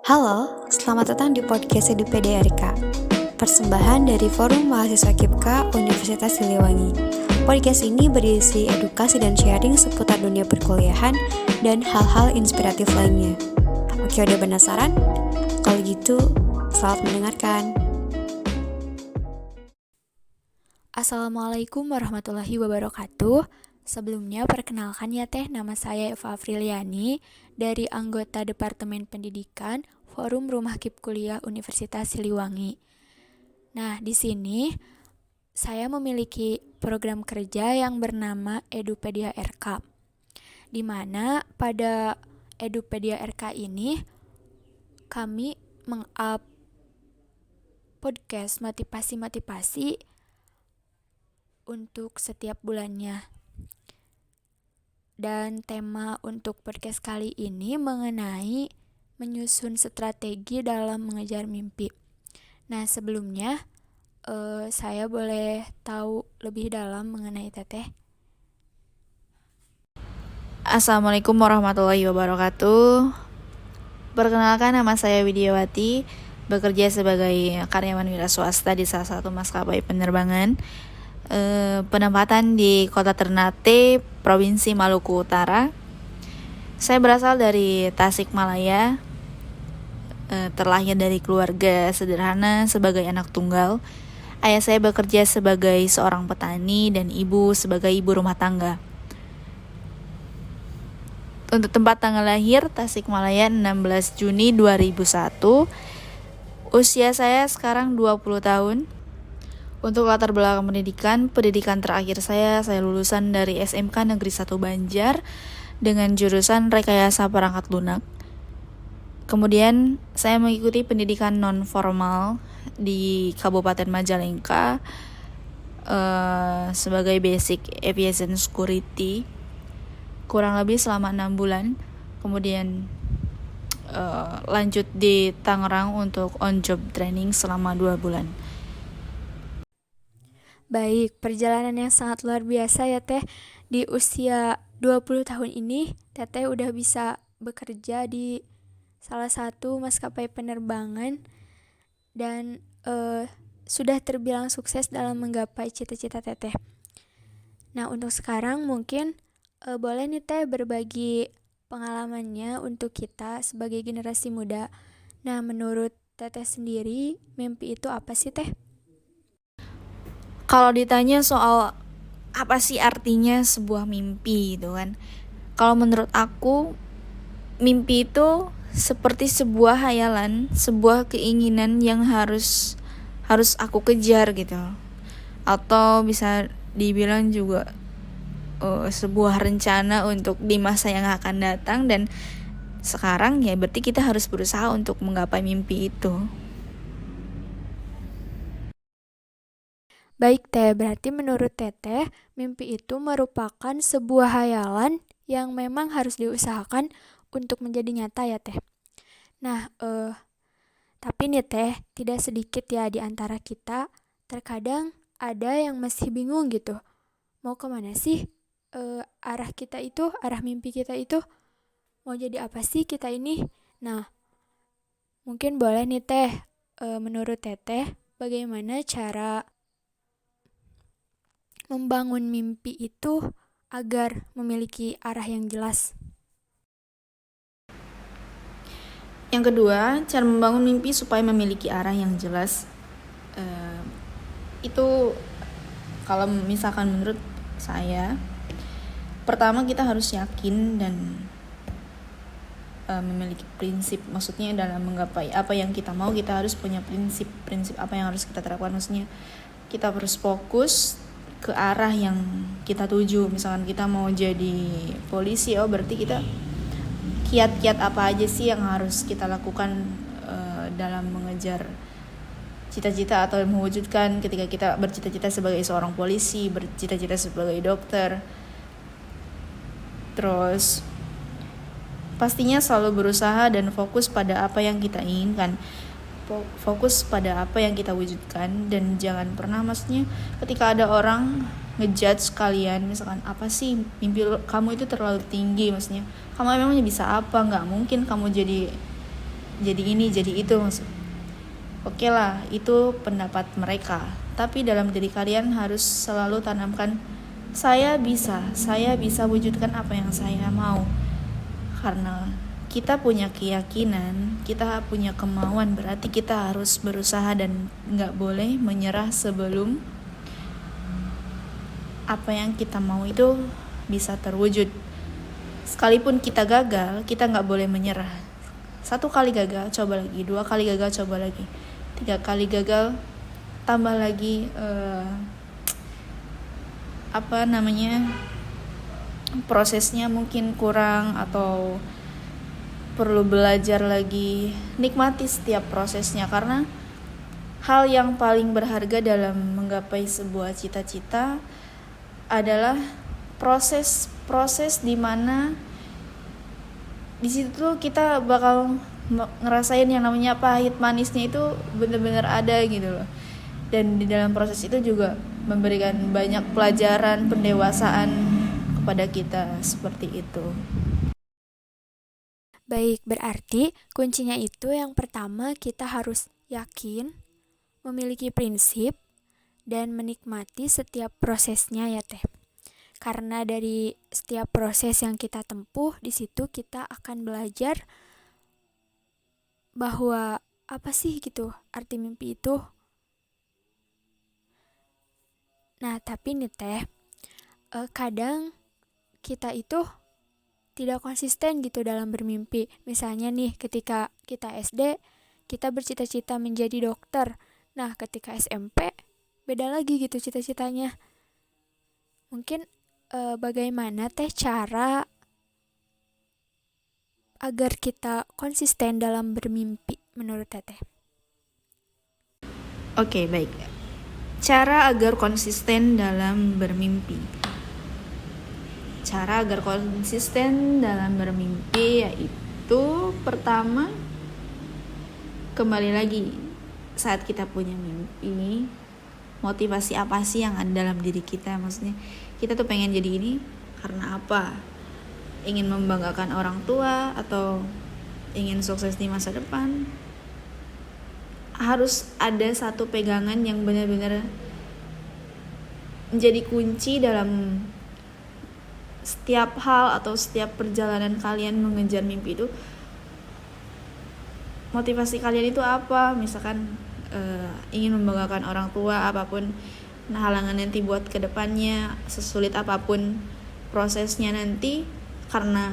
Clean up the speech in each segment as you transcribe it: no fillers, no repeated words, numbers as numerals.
Halo, selamat datang di podcast EduPDRK, persembahan dari Forum Mahasiswa KIPKA Universitas Siliwangi. Podcast ini berisi edukasi dan sharing seputar dunia perkuliahan dan hal-hal inspiratif lainnya. Oke, udah penasaran? Kalau gitu, selamat mendengarkan. Assalamualaikum warahmatullahi wabarakatuh. Sebelumnya perkenalkan ya nama saya Eva Afriliani dari anggota Departemen Pendidikan Forum Rumah KIP Kuliah Universitas Siliwangi. Nah, di sini saya memiliki program kerja yang bernama Edupedia RK, di mana pada Edupedia RK ini kami meng-up podcast motivasi-motivasi untuk setiap bulannya. Dan tema untuk podcast kali ini mengenai menyusun strategi dalam mengejar mimpi. Nah, sebelumnya saya boleh tahu lebih dalam mengenai Teteh? Assalamualaikum warahmatullahi wabarakatuh. Perkenalkan, nama saya Widiawati, bekerja sebagai karyawan wira swasta di salah satu maskapai penerbangan. Penempatan di Kota Ternate, Provinsi Maluku Utara. Saya berasal dari Tasikmalaya. Terlahir dari keluarga sederhana sebagai anak tunggal. Ayah saya bekerja sebagai seorang petani dan ibu sebagai ibu rumah tangga. Untuk tempat tanggal lahir, Tasikmalaya 16 Juni 2001. Usia saya sekarang 20 tahun. Untuk latar belakang pendidikan terakhir saya lulusan dari SMK Negeri 1 Banjar dengan jurusan Rekayasa Perangkat Lunak. Kemudian saya mengikuti pendidikan non-formal di Kabupaten Majalengka sebagai Basic Aviation Security kurang lebih selama 6 bulan. Kemudian lanjut di Tangerang untuk on-job training selama 2 bulan. Baik, perjalanan yang sangat luar biasa ya Teh. Di usia 20 tahun ini, Teteh udah bisa bekerja di salah satu maskapai penerbangan dan sudah terbilang sukses dalam menggapai cita-cita Teteh. Nah, untuk sekarang mungkin boleh nih Teh berbagi pengalamannya untuk kita sebagai generasi muda. Nah, menurut Teteh sendiri, mimpi itu apa sih Teh? Kalau ditanya soal apa sih artinya sebuah mimpi gitu kan. Kalau menurut aku, mimpi itu seperti sebuah hayalan, sebuah keinginan yang harus aku kejar gitu. Atau bisa dibilang juga sebuah rencana untuk di masa yang akan datang, dan sekarang ya berarti kita harus berusaha untuk menggapai mimpi itu. Baik Teh, berarti menurut Teteh, mimpi itu merupakan sebuah hayalan yang memang harus diusahakan untuk menjadi nyata ya Teh. Nah, tapi nih Teh, tidak sedikit ya di antara kita, terkadang ada yang masih bingung gitu. Mau kemana sih arah mimpi kita itu, mau jadi apa sih kita ini? Nah, mungkin boleh nih Teh, menurut Teteh, bagaimana cara membangun mimpi itu agar memiliki arah yang jelas? Yang kedua, cara membangun mimpi supaya memiliki arah yang jelas, itu kalau misalkan menurut saya, pertama kita harus yakin dan memiliki prinsip. Maksudnya dalam menggapai apa yang kita mau, kita harus punya prinsip apa yang harus kita terapkan. Maksudnya kita harus fokus ke arah yang kita tuju. Misalkan kita mau jadi polisi, berarti kita kiat-kiat apa aja sih yang harus kita lakukan dalam mengejar cita-cita atau mewujudkan ketika kita bercita-cita sebagai seorang polisi, bercita-cita sebagai dokter. Terus pastinya selalu berusaha dan fokus pada apa yang kita inginkan, fokus pada apa yang kita wujudkan, dan jangan pernah, maksudnya ketika ada orang ngejudge kalian, misalkan apa sih mimpi kamu itu terlalu tinggi, maksudnya kamu memangnya bisa apa, nggak mungkin kamu jadi jadi ini jadi itu. Oke lah, itu pendapat mereka, tapi dalam diri kalian harus selalu tanamkan saya bisa wujudkan apa yang saya mau. Karena kita punya keyakinan, kita punya kemauan, berarti kita harus berusaha dan gak boleh menyerah sebelum apa yang kita mau itu bisa terwujud. Sekalipun kita gagal, kita gak boleh menyerah. 1 kali gagal, coba lagi. 2 kali gagal, coba lagi. 3 kali gagal, tambah lagi prosesnya mungkin kurang atau perlu belajar lagi. Nikmati setiap prosesnya, karena hal yang paling berharga dalam menggapai sebuah cita-cita adalah proses di mana di situ kita bakal ngerasain yang namanya pahit manisnya itu benar-benar ada gitu loh. Dan di dalam proses itu juga memberikan banyak pelajaran pendewasaan kepada kita, seperti itu. Baik, berarti kuncinya itu yang pertama kita harus yakin, memiliki prinsip, dan menikmati setiap prosesnya ya teh. Karena dari setiap proses yang kita tempuh, di situ kita akan belajar bahwa apa sih gitu arti mimpi itu. Nah, tapi nih teh, kadang kita itu tidak konsisten gitu dalam bermimpi. Misalnya nih, ketika kita SD, kita bercita-cita menjadi dokter. Nah, ketika SMP, beda lagi gitu cita-citanya. Mungkin bagaimana teh cara agar kita konsisten dalam bermimpi menurut teteh? Oke, baik. Cara agar konsisten dalam bermimpi. Cara agar konsisten dalam bermimpi yaitu pertama, kembali lagi, saat kita punya mimpi, motivasi apa sih yang ada dalam diri kita? Maksudnya kita tuh pengen jadi ini karena apa? Ingin membanggakan orang tua atau ingin sukses di masa depan? Harus ada satu pegangan yang benar-benar menjadi kunci dalam setiap hal atau setiap perjalanan kalian mengejar mimpi itu. Motivasi kalian itu apa? Misalkan ingin membanggakan orang tua, apapun halangan nanti buat kedepannya, sesulit apapun prosesnya nanti, karena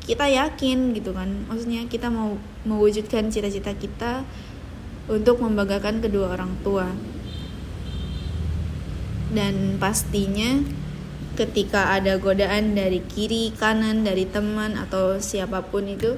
kita yakin gitu kan, maksudnya kita mau mewujudkan cita-cita kita untuk membanggakan kedua orang tua. Dan pastinya ketika ada godaan dari kiri, kanan, dari teman atau siapapun itu,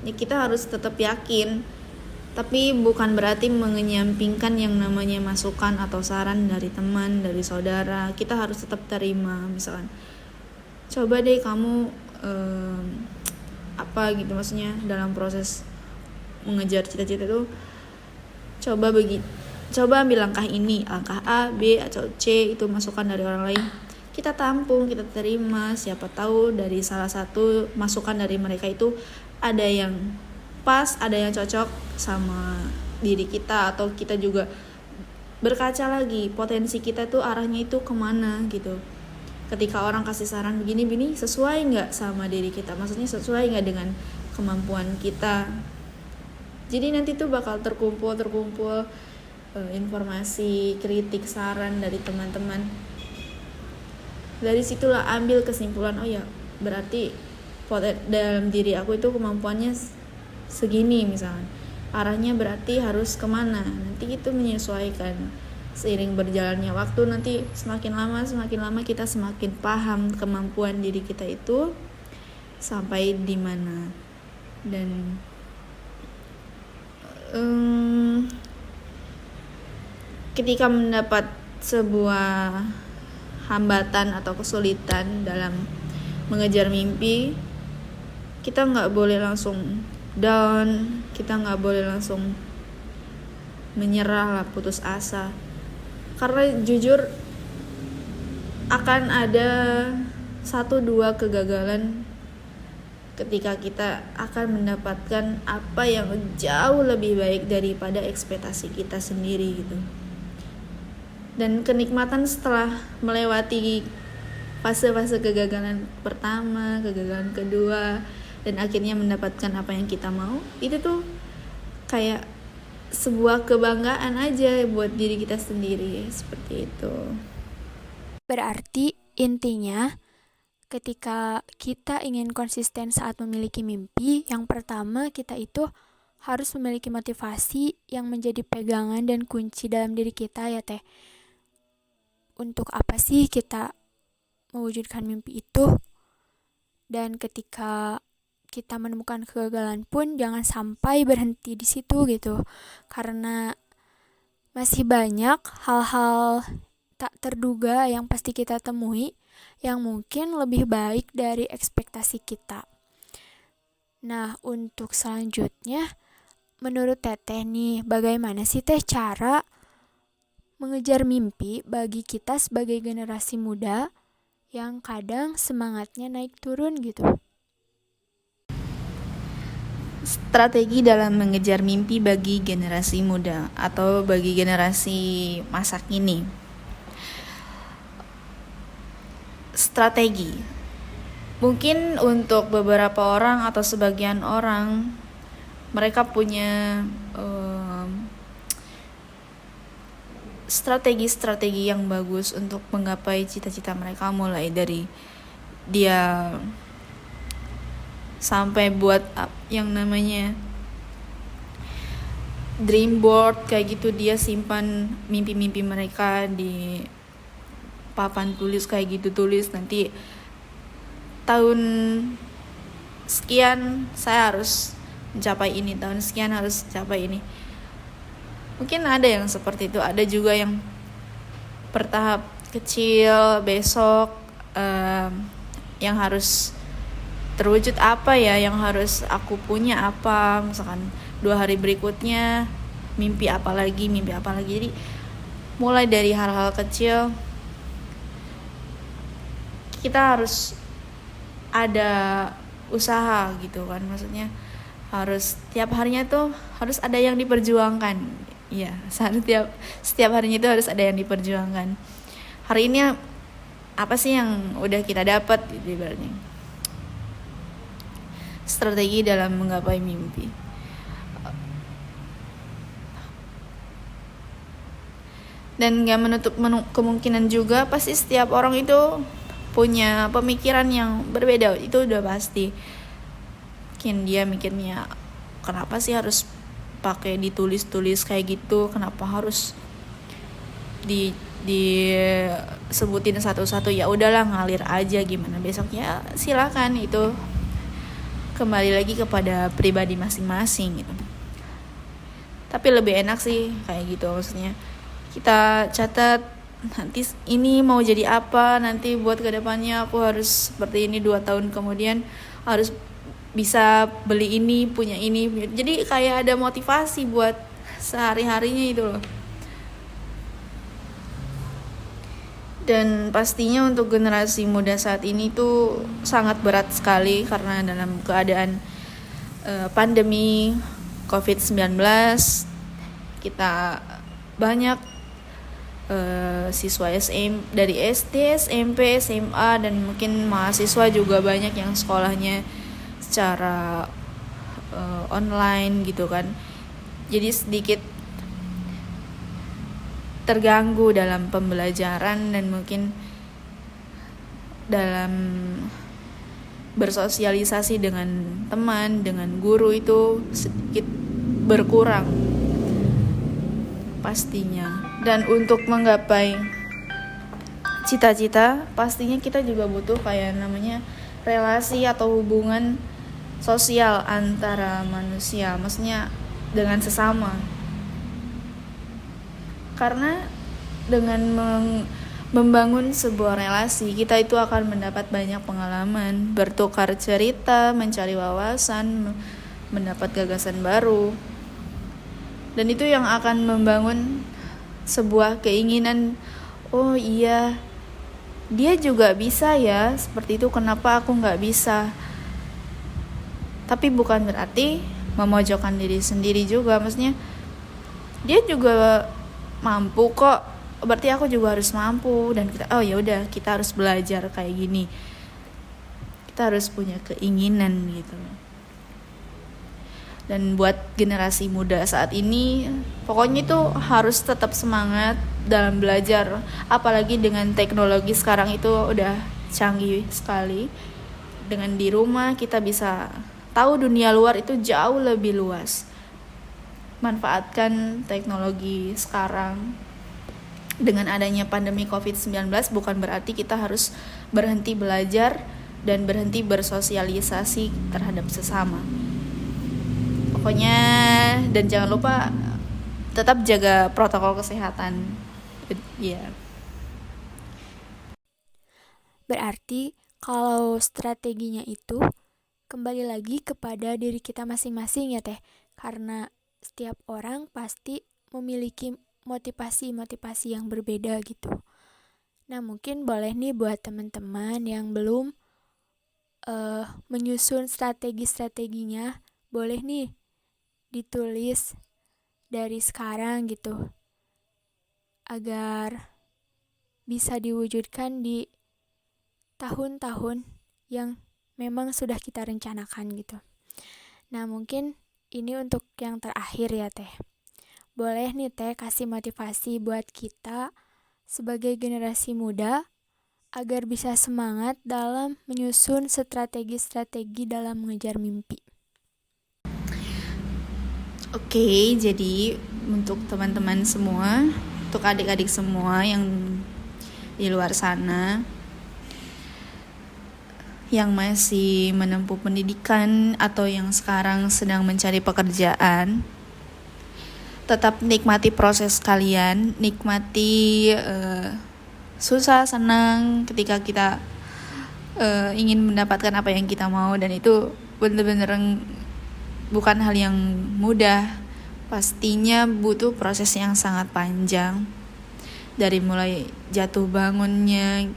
ya kita harus tetap yakin. Tapi bukan berarti mengenyampingkan yang namanya masukan atau saran dari teman, dari saudara. Kita harus tetap terima. Misalkan, coba deh kamu gitu, maksudnya dalam proses mengejar cita-cita itu, coba ambil langkah ini, langkah A, B, atau C, itu masukan dari orang lain. Kita tampung, kita terima. Siapa tahu dari salah satu masukan dari mereka itu ada yang pas, ada yang cocok sama diri kita, atau kita juga berkaca lagi potensi kita tuh arahnya itu kemana gitu. Ketika orang kasih saran begini sesuai nggak sama diri kita, maksudnya sesuai nggak dengan kemampuan kita. Jadi nanti tuh bakal terkumpul informasi, kritik, saran dari teman-teman. Dari situlah ambil kesimpulan, oh ya berarti dalam diri aku itu kemampuannya segini misalnya, arahnya berarti harus kemana. Nanti itu menyesuaikan. Seiring berjalannya waktu, nanti semakin lama kita semakin paham kemampuan diri kita itu sampai di mana. Dan ketika mendapat sebuah hambatan atau kesulitan dalam mengejar mimpi, kita nggak boleh langsung down, kita nggak boleh langsung menyerah lah, putus asa. Karena jujur akan ada 1-2 kegagalan ketika kita akan mendapatkan apa yang jauh lebih baik daripada ekspektasi kita sendiri gitu. Dan kenikmatan setelah melewati fase-fase kegagalan pertama, kegagalan kedua, dan akhirnya mendapatkan apa yang kita mau, itu tuh kayak sebuah kebanggaan aja buat diri kita sendiri, seperti itu. Berarti intinya ketika kita ingin konsisten saat memiliki mimpi, yang pertama kita itu harus memiliki motivasi yang menjadi pegangan dan kunci dalam diri kita ya teh. Untuk apa sih kita mewujudkan mimpi itu? Dan ketika kita menemukan kegagalan pun jangan sampai berhenti di situ gitu. Karena masih banyak hal-hal tak terduga yang pasti kita temui yang mungkin lebih baik dari ekspektasi kita. Nah, untuk selanjutnya, menurut Teteh nih, bagaimana sih Teh cara mengejar mimpi bagi kita sebagai generasi muda yang kadang semangatnya naik turun gitu? Strategi dalam mengejar mimpi bagi generasi muda atau bagi generasi masa kini. Strategi mungkin untuk beberapa orang atau sebagian orang mereka punya strategi-strategi yang bagus untuk menggapai cita-cita mereka, mulai dari dia sampai buat yang namanya dream board kayak gitu, dia simpan mimpi-mimpi mereka di papan tulis kayak gitu, tulis nanti tahun sekian saya harus mencapai ini, tahun sekian harus mencapai ini. Mungkin ada yang seperti itu, ada juga yang bertahap kecil, besok yang harus terwujud apa ya, yang harus aku punya apa, misalkan 2 hari berikutnya mimpi apa lagi. Jadi mulai dari hal-hal kecil kita harus ada usaha gitu kan, maksudnya harus setiap harinya tuh harus ada yang diperjuangkan ya, setiap harinya itu harus ada yang diperjuangkan. Hari ini apa sih yang udah kita dapat gitu ibaratnya. Strategi dalam menggapai mimpi. Dan gak menutup kemungkinan juga pasti setiap orang itu punya pemikiran yang berbeda, itu udah pasti. Mungkin dia mikirnya kenapa sih harus pakai ditulis-tulis kayak gitu, kenapa harus disebutin satu-satu, ya udahlah ngalir aja, gimana besoknya silakan, itu kembali lagi kepada pribadi masing-masing gitu. Tapi lebih enak sih kayak gitu, maksudnya kita catat nanti ini mau jadi apa, nanti buat kedepannya aku harus seperti ini, 2 tahun kemudian harus bisa beli ini, punya ini. Jadi kayak ada motivasi buat sehari-harinya itu loh. Dan pastinya untuk generasi muda saat ini tuh sangat berat sekali karena dalam keadaan pandemi COVID-19 kita banyak siswa dari SD, SMP, SMA dan mungkin mahasiswa juga banyak yang sekolahnya secara online gitu kan. Jadi sedikit terganggu dalam pembelajaran dan mungkin dalam bersosialisasi dengan teman, dengan guru itu sedikit berkurang pastinya. Dan untuk menggapai cita-cita pastinya kita juga butuh kayak namanya relasi atau hubungan sosial antara manusia, maksudnya dengan sesama. Karena dengan membangun sebuah relasi, kita itu akan mendapat banyak pengalaman, bertukar cerita, mencari wawasan, mendapat gagasan baru. Dan itu yang akan membangun sebuah keinginan, oh iya, dia juga bisa ya, seperti itu, kenapa aku gak bisa? Tapi bukan berarti memojokkan diri sendiri juga. Maksudnya dia juga mampu kok, berarti aku juga harus mampu. Dan kita, oh ya udah, kita harus belajar kayak gini. Kita harus punya keinginan gitu. Dan buat generasi muda saat ini, pokoknya itu harus tetap semangat dalam belajar. Apalagi dengan teknologi sekarang itu udah canggih sekali. Dengan di rumah kita bisa tahu dunia luar itu jauh lebih luas. Manfaatkan teknologi sekarang. Dengan adanya pandemi COVID-19 bukan berarti kita harus berhenti belajar dan berhenti bersosialisasi terhadap sesama. Pokoknya, dan jangan lupa tetap jaga protokol kesehatan. Ya. Berarti kalau strateginya itu kembali lagi kepada diri kita masing-masing ya Teh. Karena setiap orang pasti memiliki motivasi-motivasi yang berbeda gitu. Nah mungkin boleh nih buat teman-teman yang belum menyusun strategi-strateginya, boleh nih ditulis dari sekarang gitu. Agar bisa diwujudkan di tahun-tahun yang memang sudah kita rencanakan gitu. Nah mungkin ini untuk yang terakhir ya Teh. Boleh nih Teh kasih motivasi buat kita sebagai generasi muda agar bisa semangat dalam menyusun strategi-strategi dalam mengejar mimpi. Oke, jadi untuk teman-teman semua, untuk adik-adik semua yang di luar sana yang masih menempuh pendidikan atau yang sekarang sedang mencari pekerjaan, tetap nikmati proses kalian, nikmati susah senang ketika kita ingin mendapatkan apa yang kita mau, dan itu bener-bener bukan hal yang mudah. Pastinya butuh proses yang sangat panjang, dari mulai jatuh bangunnya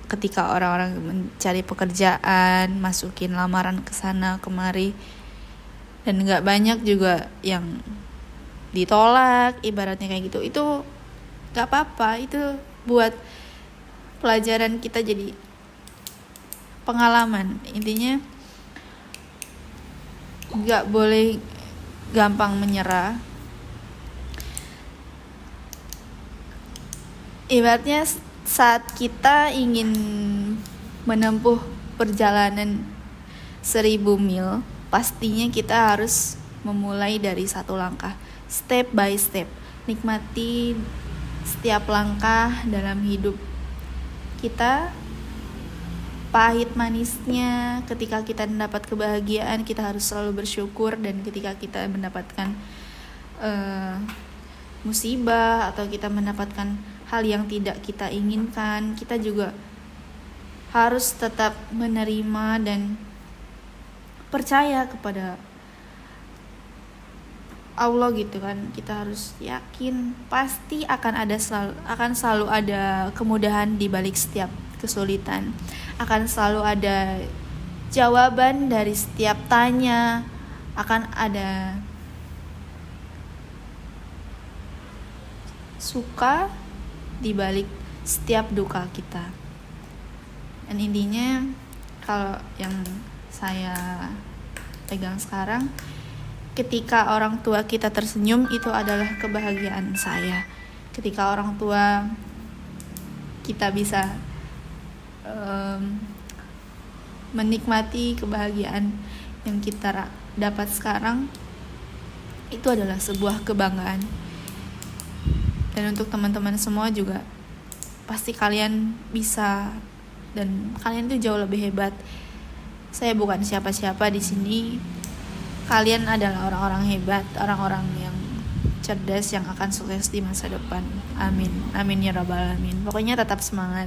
ketika orang-orang mencari pekerjaan, masukin lamaran ke sana kemari, dan nggak banyak juga yang ditolak, ibaratnya kayak gitu. Itu nggak apa-apa, itu buat pelajaran kita, jadi pengalaman. Intinya nggak boleh gampang menyerah. Ibaratnya saat kita ingin menempuh perjalanan 1000 mil, pastinya kita harus memulai dari satu langkah, step by step. Nikmati setiap langkah dalam hidup kita, pahit manisnya. Ketika kita mendapat kebahagiaan, kita harus selalu bersyukur, dan ketika kita mendapatkan musibah atau kita mendapatkan hal yang tidak kita inginkan, kita juga harus tetap menerima dan percaya kepada Allah gitu kan. Kita harus yakin pasti akan selalu ada kemudahan di balik setiap kesulitan. Akan selalu ada jawaban dari setiap tanya, akan ada suka di balik setiap duka kita. Dan intinya, kalau yang saya pegang sekarang, ketika orang tua kita tersenyum, itu adalah kebahagiaan saya. Ketika orang tua kita bisa menikmati kebahagiaan yang kita dapat sekarang, itu adalah sebuah kebanggaan. Dan untuk teman-teman semua juga, pasti kalian bisa, dan kalian tuh jauh lebih hebat. Saya bukan siapa-siapa di sini. Kalian adalah orang-orang hebat, orang-orang yang cerdas, yang akan sukses di masa depan. Amin, amin ya rabbal alamin. Pokoknya tetap semangat.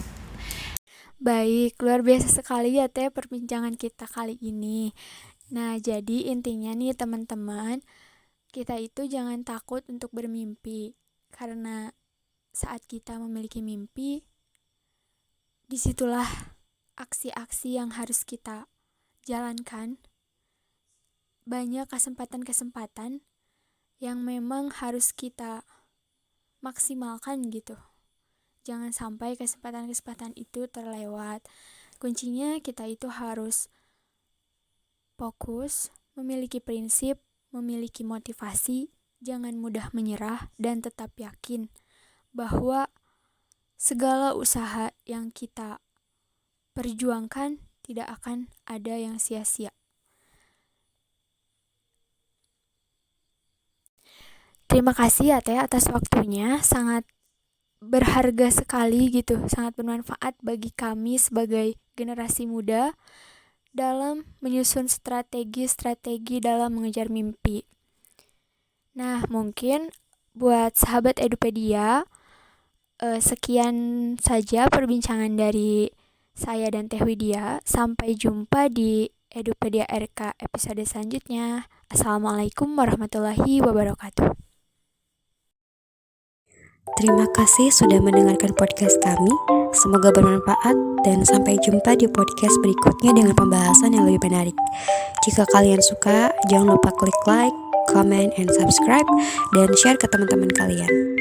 Baik, luar biasa sekali ya Teh perbincangan kita kali ini. Nah, jadi intinya nih teman-teman, kita itu jangan takut untuk bermimpi. Karena saat kita memiliki mimpi, disitulah aksi-aksi yang harus kita jalankan banyak kesempatan-kesempatan yang memang harus kita maksimalkan gitu. Jangan sampai kesempatan-kesempatan itu terlewat. Kuncinya kita itu harus fokus, memiliki prinsip, memiliki motivasi, jangan mudah menyerah, dan tetap yakin bahwa segala usaha yang kita perjuangkan tidak akan ada yang sia-sia. Terima kasih ya Teh atas waktunya, sangat berharga sekali gitu, sangat bermanfaat bagi kami sebagai generasi muda dalam menyusun strategi-strategi dalam mengejar mimpi. Nah, mungkin buat sahabat Edupedia, sekian saja perbincangan dari saya dan Teh Widya. Sampai jumpa di Edupedia RK episode selanjutnya. Assalamualaikum warahmatullahi wabarakatuh. Terima kasih sudah mendengarkan podcast kami. Semoga bermanfaat dan sampai jumpa di podcast berikutnya dengan pembahasan yang lebih menarik. Jika kalian suka, jangan lupa klik like, comment, and subscribe, dan share ke teman-teman kalian.